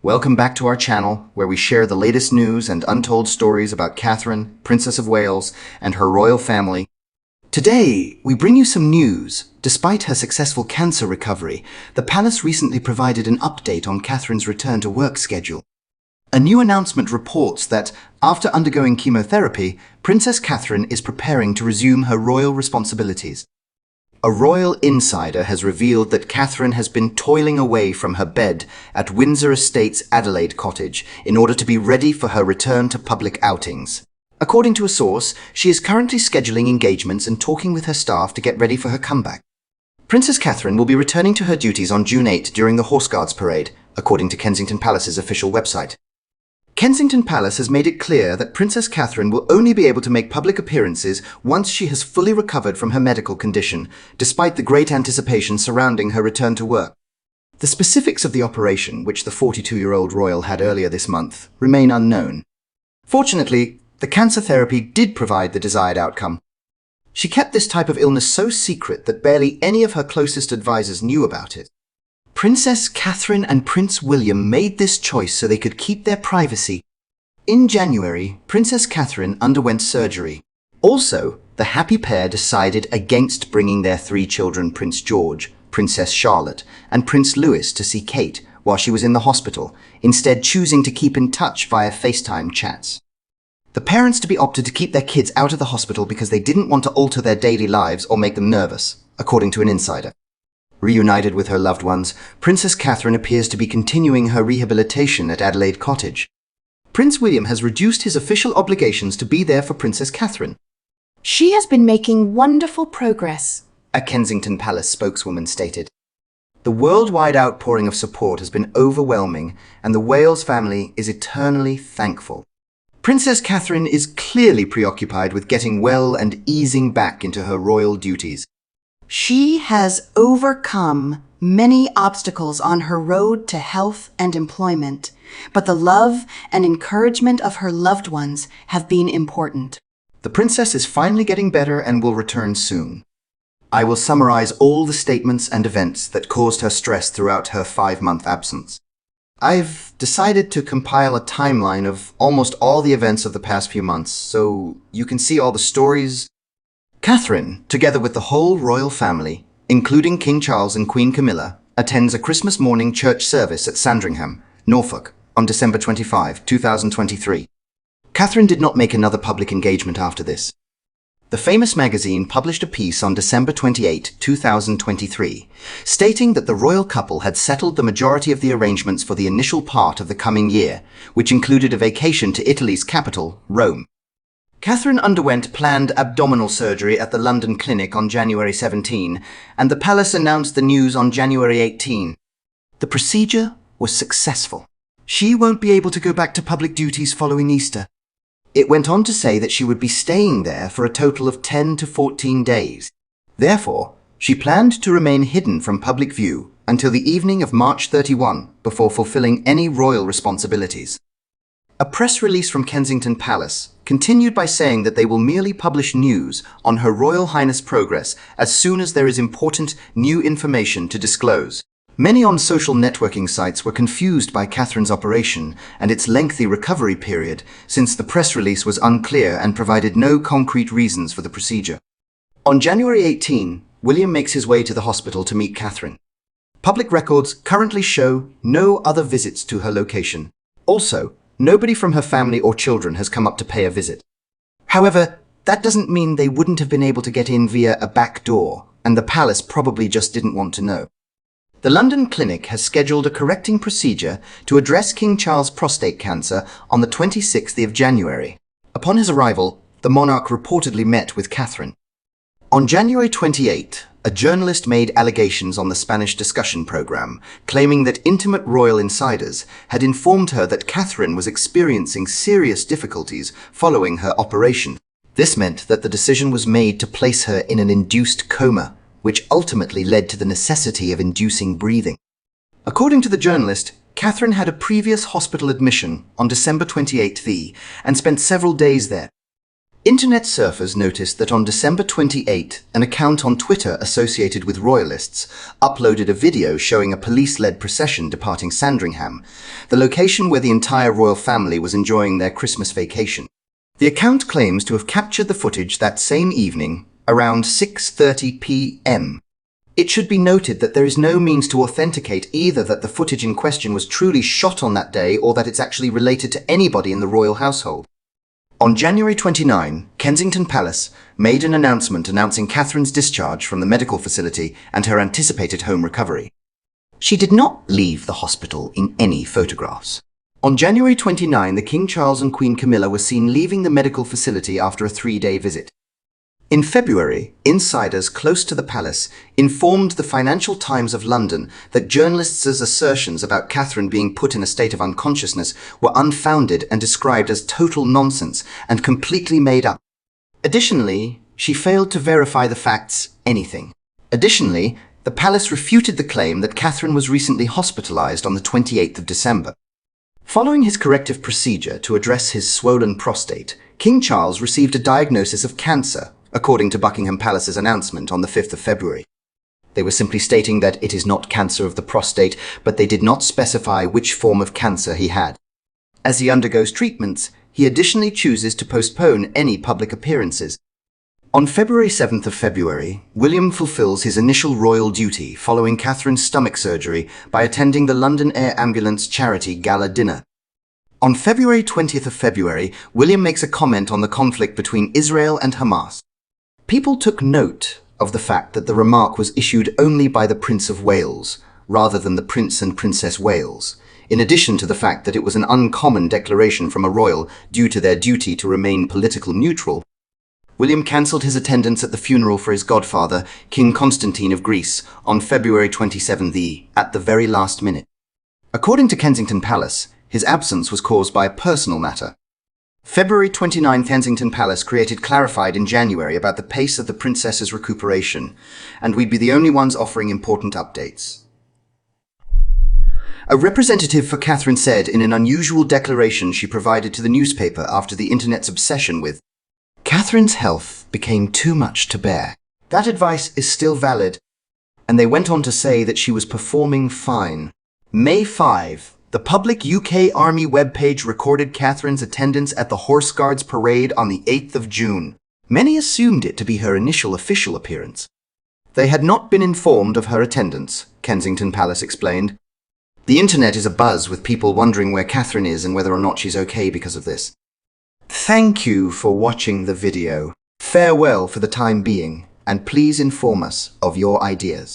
Welcome back to our channel, where we share the latest news and untold stories about Catherine, Princess of Wales, and her royal family. Today, we bring you some news. Despite her successful cancer recovery, the palace recently provided an update on Catherine's return to work schedule. A new announcement reports that, after undergoing chemotherapy, Princess Catherine is preparing to resume her royal responsibilities. A royal insider has revealed that Catherine has been toiling away from her bed at Windsor Estate's Adelaide cottage in order to be ready for her return to public outings. According to a source, she is currently scheduling engagements and talking with her staff to get ready for her comeback. Princess Catherine will be returning to her duties on June 8 during the Horse Guards Parade, according to Kensington Palace's official website. Kensington Palace has made it clear that Princess Catherine will only be able to make public appearances once she has fully recovered from her medical condition, despite the great anticipation surrounding her return to work. The specifics of the operation, which the 42-year-old royal had earlier this month, remain unknown. Fortunately, the cancer therapy did provide the desired outcome. She kept this type of illness so secret that barely any of her closest advisors knew about it. Princess Catherine and Prince William made this choice so they could keep their privacy. In January, Princess Catherine underwent surgery. Also, the happy pair decided against bringing their 3 children, Prince George, Princess Charlotte, and Prince Louis, to see Kate while she was in the hospital, instead choosing to keep in touch via FaceTime chats. The parents-to-be opted to keep their kids out of the hospital because they didn't want to alter their daily lives or make them nervous, according to an insider. Reunited with her loved ones, Princess Catherine appears to be continuing her rehabilitation at Adelaide Cottage. Prince William has reduced his official obligations to be there for Princess Catherine. She has been making wonderful progress, A Kensington Palace spokeswoman stated. The worldwide outpouring of support has been overwhelming, and the Wales family is eternally thankful. Princess Catherine is clearly preoccupied with getting well and easing back into her royal duties. She has overcome many obstacles on her road to health and employment, but the love and encouragement of her loved ones have been important. The princess is finally getting better and will return soon. I will summarize all the statements and events that caused her stress throughout her 5-month absence. I've decided to compile a timeline of almost all the events of the past few months, so you can see all the stories. Catherine, together with the whole royal family, including King Charles and Queen Camilla, attends a Christmas morning church service at Sandringham, Norfolk, on December 25, 2023. Catherine did not make another public engagement after this. The Famous magazine published a piece on December 28, 2023, stating that the royal couple had settled the majority of the arrangements for the initial part of the coming year, which included a vacation to Italy's capital, Rome. Catherine underwent planned abdominal surgery at the London clinic on January 17, and the palace announced the news on January 18. The procedure was successful. She won't be able to go back to public duties following Easter. It went on to say that she would be staying there for a total of 10 to 14 days. Therefore, she planned to remain hidden from public view until the evening of March 31 before fulfilling any royal responsibilities. A press release from Kensington Palace continued by saying that they will merely publish news on Her Royal Highness' progress as soon as there is important new information to disclose. Many on social networking sites were confused by Catherine's operation and its lengthy recovery period, since the press release was unclear and provided no concrete reasons for the procedure. On January 18, William makes his way to the hospital to meet Catherine. Public records currently show no other visits to her location. Also, nobody from her family or children has come up to pay a visit. However, that doesn't mean they wouldn't have been able to get in via a back door, and the palace probably just didn't want to know. The London clinic has scheduled a correcting procedure to address King Charles' prostate cancer on the 26th of January. Upon his arrival, the monarch reportedly met with Catherine. On January 28, a journalist made allegations on the Spanish discussion program, claiming that intimate royal insiders had informed her that Catherine was experiencing serious difficulties following her operation. This meant that the decision was made to place her in an induced coma, which ultimately led to the necessity of inducing breathing. According to the journalist, Catherine had a previous hospital admission on December 28th and spent several days there. Internet surfers noticed that on December 28, an account on Twitter associated with royalists uploaded a video showing a police-led procession departing Sandringham, the location where the entire royal family was enjoying their Christmas vacation. The account claims to have captured the footage that same evening, around 6:30 p.m. It should be noted that there is no means to authenticate either that the footage in question was truly shot on that day or that it's actually related to anybody in the royal household. On January 29, Kensington Palace made an announcement announcing Catherine's discharge from the medical facility and her anticipated home recovery. She did not leave the hospital in any photographs. On January 29, the King Charles and Queen Camilla were seen leaving the medical facility after a 3-day visit. In February, insiders close to the palace informed the Financial Times of London that journalists' assertions about Catherine being put in a state of unconsciousness were unfounded and described as total nonsense and completely made up. Additionally, she failed to verify the facts anything. Additionally, the palace refuted the claim that Catherine was recently hospitalized on the 28th of December. Following his corrective procedure to address his swollen prostate, King Charles received a diagnosis of cancer, according to Buckingham Palace's announcement on the 5th of February. They were simply stating that it is not cancer of the prostate, but they did not specify which form of cancer he had. As he undergoes treatments, he additionally chooses to postpone any public appearances. On February 7th of February, William fulfills his initial royal duty following Catherine's stomach surgery by attending the London Air Ambulance charity gala dinner. On February 20th of February, William makes a comment on the conflict between Israel and Hamas. People took note of the fact that the remark was issued only by the Prince of Wales, rather than the Prince and Princess Wales, in addition to the fact that it was an uncommon declaration from a royal due to their duty to remain political neutral. William cancelled his attendance at the funeral for his godfather, King Constantine of Greece, on February 27th, at the very last minute. According to Kensington Palace, his absence was caused by a personal matter. February 29, Kensington Palace clarified in January about the pace of the princess's recuperation, and we'd be the only ones offering important updates. A representative for Catherine said in an unusual declaration she provided to the newspaper after the internet's obsession with Catherine's health became too much to bear. That advice is still valid, and they went on to say that she was performing fine. May 5. The public UK Army webpage recorded Catherine's attendance at the Horse Guards Parade on the 8th of June. Many assumed it to be her initial official appearance. They had not been informed of her attendance, Kensington Palace explained. The internet is abuzz with people wondering where Catherine is and whether or not she's okay because of this. Thank you for watching the video. Farewell for the time being, and please inform us of your ideas.